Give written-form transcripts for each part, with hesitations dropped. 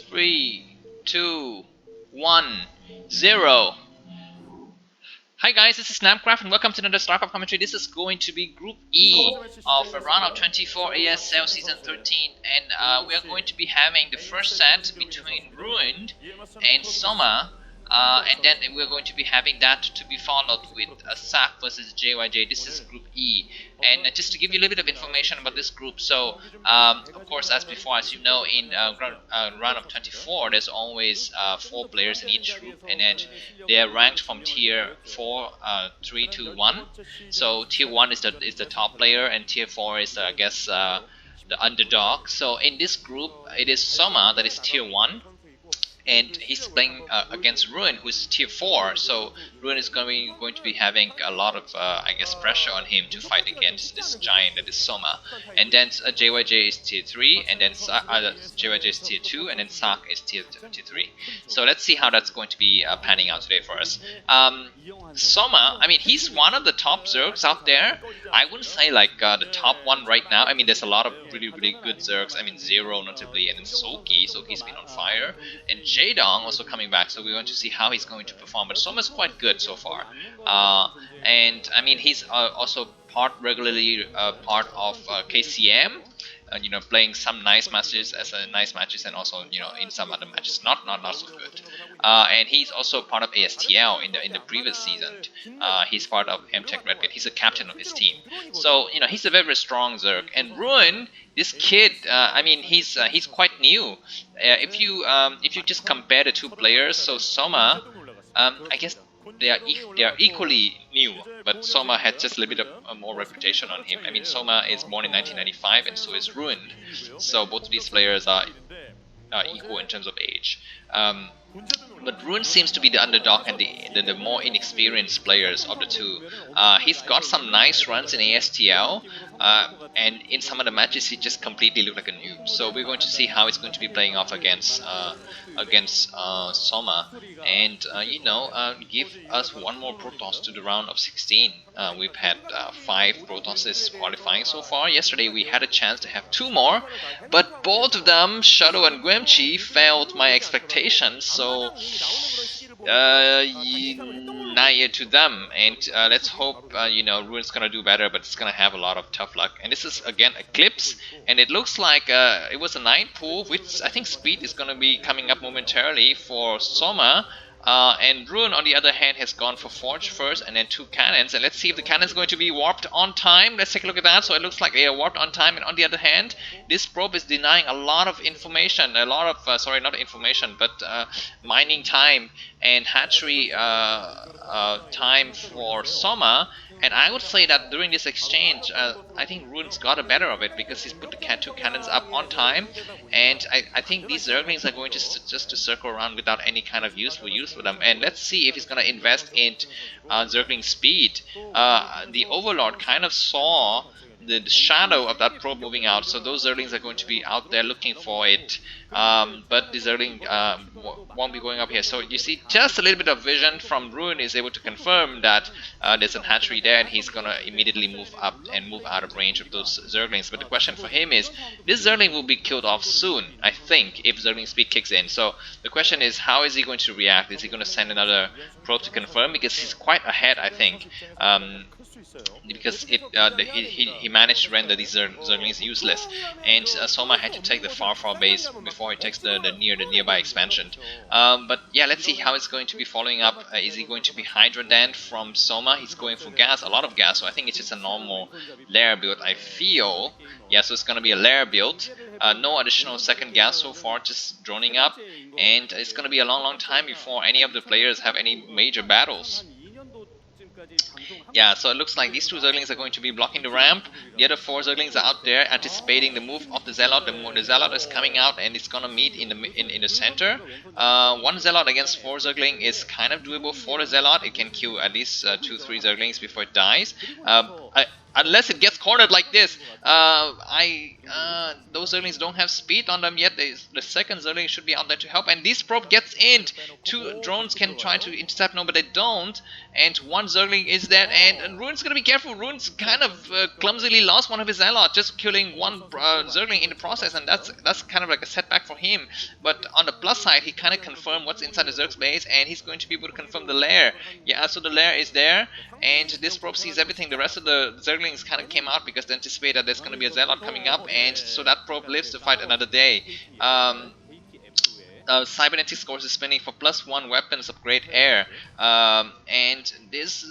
3, 2, 1, 0. Hi guys, this is Starcraft and welcome to another Starcraft commentary. This is going to be Group E of a round of 24 ASL Season 13, and we are going to be having the first set between Ruined and Soma, and then we're going to be having that to be followed with SAC versus JYJ. This is Group E, and just to give you a little bit of information about this group, so of course, as before, as you know, in round of 24, there's always 4 players in each group, and then they are ranked from tier 4, 3 to 1. So tier 1 is the top player, and tier 4 is I guess the underdog. So in this group, it is Soma that is tier 1, and he's playing against Ruin, who's tier 4. So Ruin is going to be having a lot of I guess pressure on him to fight against this giant that is Soma. And then JYJ is tier 3, and then JYJ is tier 2, and then Sak is tier 3. So let's see how that's going to be panning out today for us. Soma, I mean, he's one of the top Zergs out there. I wouldn't say like the top one right now. I mean, there's a lot of really good Zergs. I mean, Zero notably, and then Soki's been on fire, and Jaedong also coming back. So we're going to see how he's going to perform. But Soma's quite good so far, and I mean, he's also regularly part of KCM. You know, playing some nice matches and also, you know, in some other matches not so good. And he's also part of ASTL in the previous season. He's part of MTech Red Pit. He's a captain of his team. So, you know, he's a very strong Zerg. And Ruin, this kid, I mean, he's quite new. If you just compare the two players, so Soma, I guess they are equally new, but Soma had just a little bit of more reputation on him. I mean, Soma is born in 1995, and so is Ruined. So both of these players are equal in terms of age. But Ruin seems to be the underdog and the more inexperienced players of the two. He's got some nice runs in ASTL, and in some of the matches he just completely looked like a noob. So we're going to see how it's going to be playing off against Soma, and you know, give us one more Protoss to the round of 16. We've had 5 Protosses qualifying so far. Yesterday we had a chance to have 2 more, but both of them, Shadow and Gwemchi, failed my expectations. So naya to them, and let's hope you know, Ruin's gonna do better, but it's gonna have a lot of tough luck. And this is again Eclipse, and it looks like it was a 9 pool, which I think speed is gonna be coming up momentarily for Soma. And Ruin, on the other hand, has gone for Forge first and then 2 cannons. And let's see if the cannon's going to be warped on time. Let's take a look at that. So it looks like they are warped on time. And on the other hand, this probe is denying a lot of information. A lot of, sorry, not information, but mining time and hatchery time for Soma. And I would say that during this exchange, I think Ruin's got a better of it, because he's put the 2 cannons up on time. And I think these Zerglings are going to just to circle around without any kind of useful use for them. And let's see if he's going to invest in Zergling speed. The Overlord kind of saw the shadow of that probe moving out, so those Zerglings are going to be out there looking for it. But the Zergling won't be going up here. So you see, just a little bit of vision from Ruin is able to confirm that there's a hatchery there, and he's gonna immediately move up and move out of range of those Zerglings. But the question for him is, this Zergling will be killed off soon, I think, if Zergling speed kicks in. So the question is, how is he going to react? Is he going to send another probe to confirm? Because he's quite ahead, I think. Because he managed to render these Zerglings useless, and Soma had to take the far base before he takes the nearby expansion. But yeah, let's see how it's going to be following up. Is he going to be Hydra Dan from Soma? He's going for gas, a lot of gas, so I think it's just a normal lair build, I feel. Yeah, so it's going to be a lair build. No additional second gas so far, just droning up, and it's going to be a long time before any of the players have any major battles. Yeah, so it looks like these 2 Zerglings are going to be blocking the ramp. The other 4 Zerglings are out there anticipating the move of the Zealot. The Zealot is coming out, and it's gonna meet in the center. 1 Zealot against 4 Zergling is kind of doable for the Zealot. It can kill at least 2-3 Zerglings before it dies. unless it gets cornered like this. Those Zerglings don't have speed on them yet. The second Zergling should be out there to help, and this probe gets in. Two drones can try to intercept, no, but they don't. And one Zergling is there, and Ruin's gonna be careful. Ruin's kind of clumsily lost one of his allies, just killing one Zergling in the process, and that's kind of like a setback for him. But on the plus side, he kind of confirmed what's inside the Zerg's base, and he's going to be able to confirm the lair. Yeah, so the lair is there, and this probe sees everything. The rest of the Zerglings kind of came out because they anticipate that there's going to be a Zealot coming up, and so that probe lives to fight another day. Cybernetics course is spinning for +1 weapons upgrade air, and this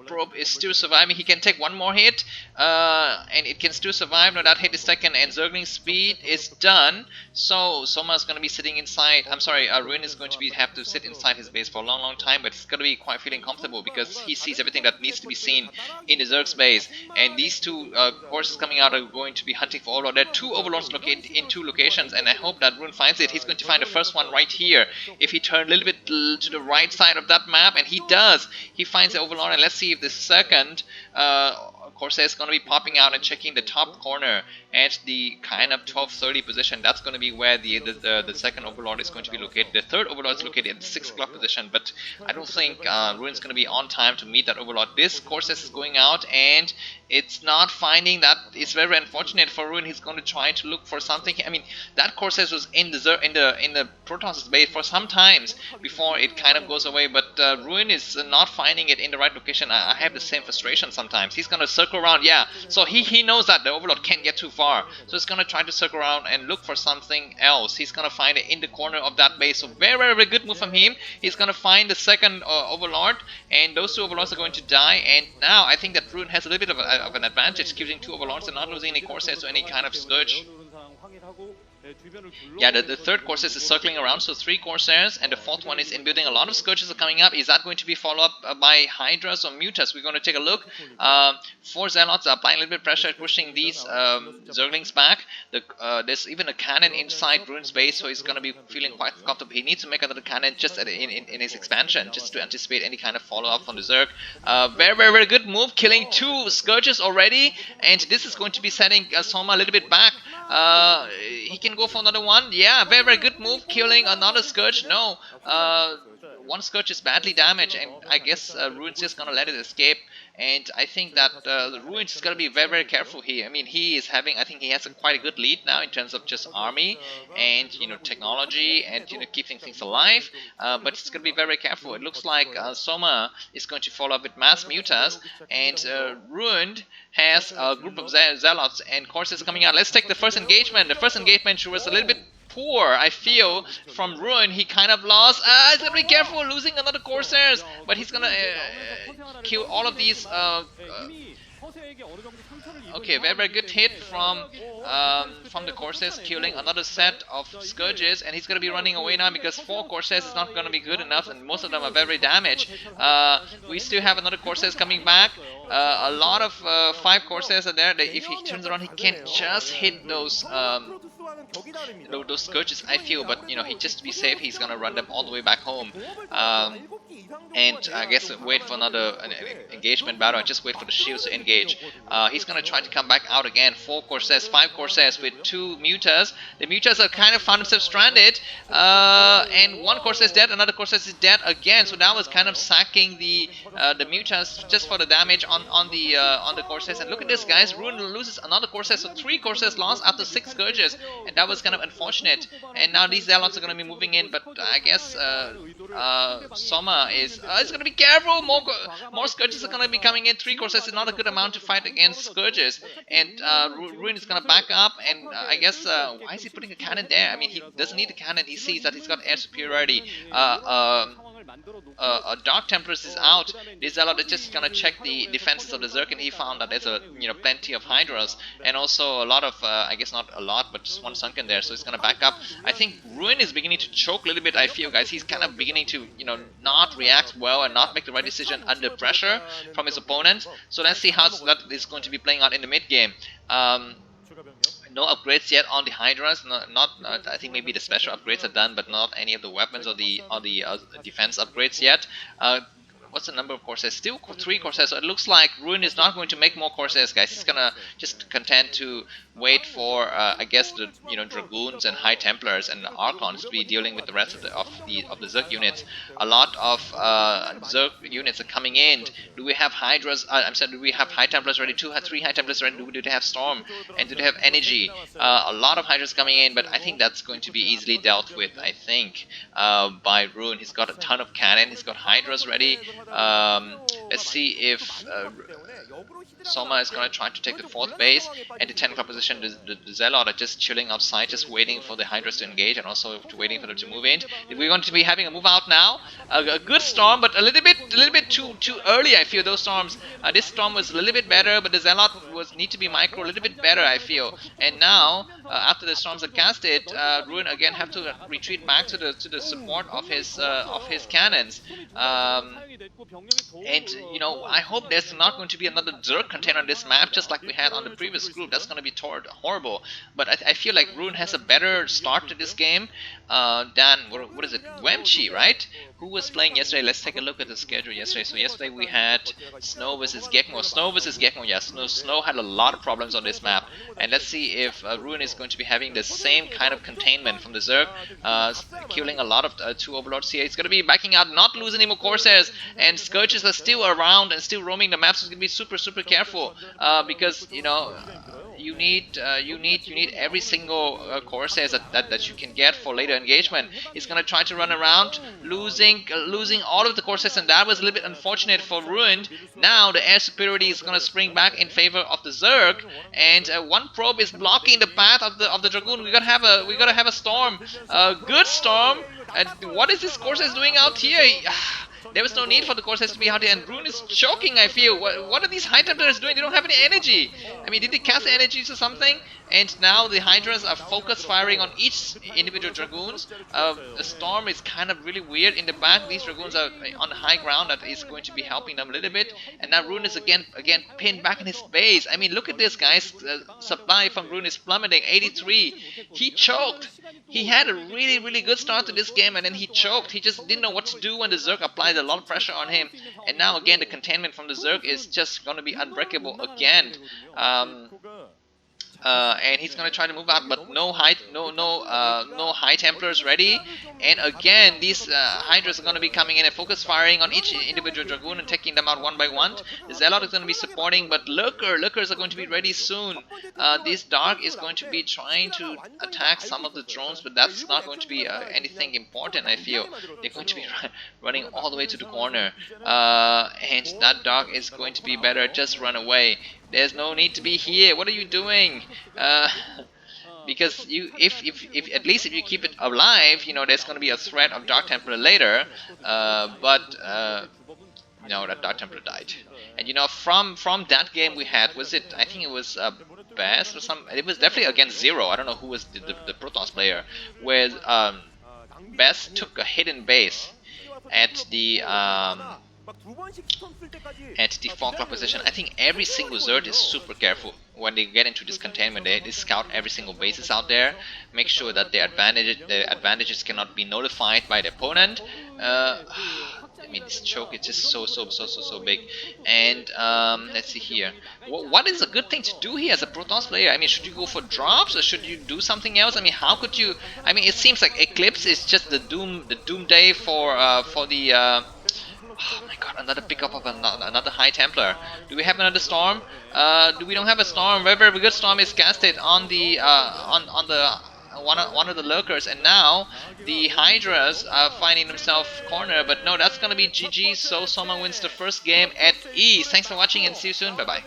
probe is still surviving. He can take one more hit, and it can still survive. No, that hit is taken, and Zergling speed is done. So Soma is going to be sitting inside. I'm sorry, Ruin is going to have to sit inside his base for a long time, but he's going to be quite feeling comfortable because he sees everything that needs to be seen in the Zerg's base. And these two courses coming out are going to be hunting for Overlord. There are two Overlords located in two locations, and I hope that Ruin finds it. He's going to find the first one right here. If he turns a little bit to the right side of that map, and he does, he finds the Overlord. And let's see if the second Corsair is going to be popping out and checking the top corner at the kind of 12:30 position. That's going to be where the second Overlord is going to be located. The third Overlord is located at the 6 o'clock position, but I don't think Ruin's going to be on time to meet that Overlord. This Corsair is going out, and it's not finding that. It's very unfortunate for Ruin. He's going to try to look for something. I mean, that Corsair was in the Protoss base for some times before it kind of goes away, but Ruin is not finding it in the right location. I have the same frustration sometimes. He's going to circle around, yeah. So he knows that the Overlord can't get too far, so he's going to try to circle around and look for something else. He's going to find it in the corner of that base. So very good move from him. He's going to find the second Overlord, and those two Overlords are going to die. And now I think that Ruin has a little bit of an advantage, killing two Overlords and not losing any Corsairs or any kind of Scourge. Yeah, the third Corsair is circling around, so 3 Corsairs, and the fourth one is in building. A lot of Scourges are coming up. Is that going to be followed up by Hydras or Mutas? We're going to take a look. 4 Zealots are applying a little bit of pressure, pushing these Zerglings back. There's even a cannon inside Ruin's base, so he's going to be feeling quite comfortable. He needs to make another cannon just in his expansion, just to anticipate any kind of follow-up from the Zerg. Very good move, killing 2 Scourges already, and this is going to be setting Soma a little bit back. He can go for another one. Yeah, very good move, killing another Scourge. No, one Scourge is badly damaged, and I guess Ruin's just gonna let it escape. And I think that Ruin's is gonna be very careful here. I mean, I think he has quite a good lead now in terms of just army and technology and keeping things alive. But he's gonna be very careful. It looks like Soma is going to follow up with mass Mutas, and Ruined has a group of Zealots and Corsairs coming out. Let's take the first engagement. The first engagement was a little bit poor, I feel, from Ruin. He kind of lost. He's gonna be careful, losing another Corsairs, but he's gonna kill all of these. Okay, very good hit from the Corsairs, killing another set of Scourges, and he's going to be running away now because 4 Corsairs is not going to be good enough, and most of them are very damaged. We still have another Corsairs coming back. A lot of 5 Corsairs are there. If he turns around, he can just hit those Scourges, I feel, but he just to be safe, he's gonna run them all the way back home, and I guess wait for another engagement battle and just wait for the shields to engage. He's gonna try to come back out again. 4 Corsairs, 5 Corsairs with 2 Mutas. The Mutas are kind of found themselves stranded, and 1 Corsair is dead, another Corsair is dead again. So that was kind of sacking the Mutas just for the damage on the Corsairs. And look at this, guys. Ruin loses another Corsair, so 3 Corsairs lost after 6 Scourges, and that was kind of unfortunate. And now these Zealots are going to be moving in, but I guess Soma is going to be careful. More Scourges are going to be coming in. 3 Corsairs is not a good amount to fight against Scourges, and Ruin is going to back up. And I guess why is he putting a cannon there? I mean, he doesn't need a cannon. He sees that he's got air superiority. Dark Templars is out. This Zealot is just gonna check the defenses of the Zerg, and he found that there's plenty of Hydras, and also a lot of I guess not a lot, but just one sunken there, so he's gonna back up. I think Ruin is beginning to choke a little bit, I feel, guys. He's kind of beginning to not react well and not make the right decision under pressure from his opponent. So let's see how that is going to be playing out in the mid game. No upgrades yet on the Hydras. I think maybe the special upgrades are done, but not any of the weapons or the defense upgrades yet. what's the number of Corsairs? Still 3 Corsairs, so it looks like Ruin is not going to make more Corsairs, guys. He's gonna just content to wait for, I guess, the Dragoons and High Templars and Archons to be dealing with the rest of the Zerg units. A lot of Zerg units are coming in. Do we have Hydras? I'm sorry, do we have High Templars ready? 3 High Templars ready? Do they have Storm? And do they have Energy? A lot of Hydras coming in, but I think that's going to be easily dealt with, I think, by Ruin. He's got a ton of cannon. He's got Hydras ready. Let's see if Soma is going to try to take the 4th base, and the 10 o'clock position, the Zealot are just chilling outside, just waiting for the Hydras to engage, and also waiting for them to move in. We're going to be having a move out now. A good storm, but a little bit too early, I feel, those storms. This storm was a little bit better, but the Zealot need to be micro a little bit better, I feel. And now, after the storms are casted, Ruin again have to retreat back to the support of his cannons. And I hope there's not going to be another Zerg container on this map, just like we had on the previous group. That's going to be horrible. But I feel like Ruin has a better start to this game than, what is it, Wemchi, right? Who was playing yesterday? Let's take a look at the schedule yesterday. So yesterday we had Snow versus Gekmo. Snow versus Gekmo, yes. Snow had a lot of problems on this map. And let's see if Ruin is going to be having the same kind of containment from the Zerg, killing a lot of 2 Overlords here. He's going to be backing out, not losing any more Corsairs, and Scourges are still around and still roaming the maps. So he's going to be super careful, because you need every single Corsairs that you can get for later engagement. He's going to try to run around, losing all of the Corsairs, and that was a little bit unfortunate for Ruined. Now the air superiority is going to spring back in favor of the Zerg, and 1 probe is blocking the path of the Dragoon. We gotta have a storm, good storm. And what is this Corsairs doing out here? There was no need for the Corsairs to be out here, and Ruin is choking, I feel. What are these High Templars doing? They don't have any energy. I mean, did they cast energies or something? And now the Hydras are focus firing on each individual Dragoons. The storm is kind of really weird in the back. These Dragoons are on high ground. That is going to be helping them a little bit. And now Ruin is again pinned back in his base. I mean, look at this, guys. Supply from Ruin is plummeting, 83. He choked. He had a really good start to this game, and then he choked. He just didn't know what to do when the Zerg applied a lot of pressure on him. And now again, the containment from the Zerg is just going to be unbreakable again. And he's gonna try to move out, but no high Templars ready. And again, these Hydras are gonna be coming in and focus firing on each individual Dragoon and taking them out one by one. The Zealot is gonna be supporting, but Lurkers are going to be ready soon. This Dark is going to be trying to attack some of the drones, but that's not going to be anything important, I feel. They're going to be running all the way to the corner, and that Dark is going to be better. Just run away. There's no need to be here. What are you doing? Because if at least if you keep it alive, there's going to be a threat of Dark Templar later. But that Dark Templar died. And from that game we had, was it? I think it was Best or some. It was definitely against Zero. I don't know who was the Protoss player, where Best took a hidden base at the 4 o'clock position. I think every single Zerg is super careful when they get into this containment. They scout every single bases out there, make sure that their advantages cannot be nullified by the opponent. I mean, this choke is just so big. And let's see here. What is a good thing to do here as a Protoss player? I mean, should you go for drops or should you do something else? I mean, how could you? I mean, it seems like Eclipse is just the doomsday for the. Oh my god, another pickup of another High Templar. Do we have another storm? We don't have a storm. Very good storm is casted on the one of the Lurkers, and now the Hydras are finding themselves cornered. But no, that's gonna be GG. So Soma wins the first game at East. Thanks for watching and see you soon. Bye bye.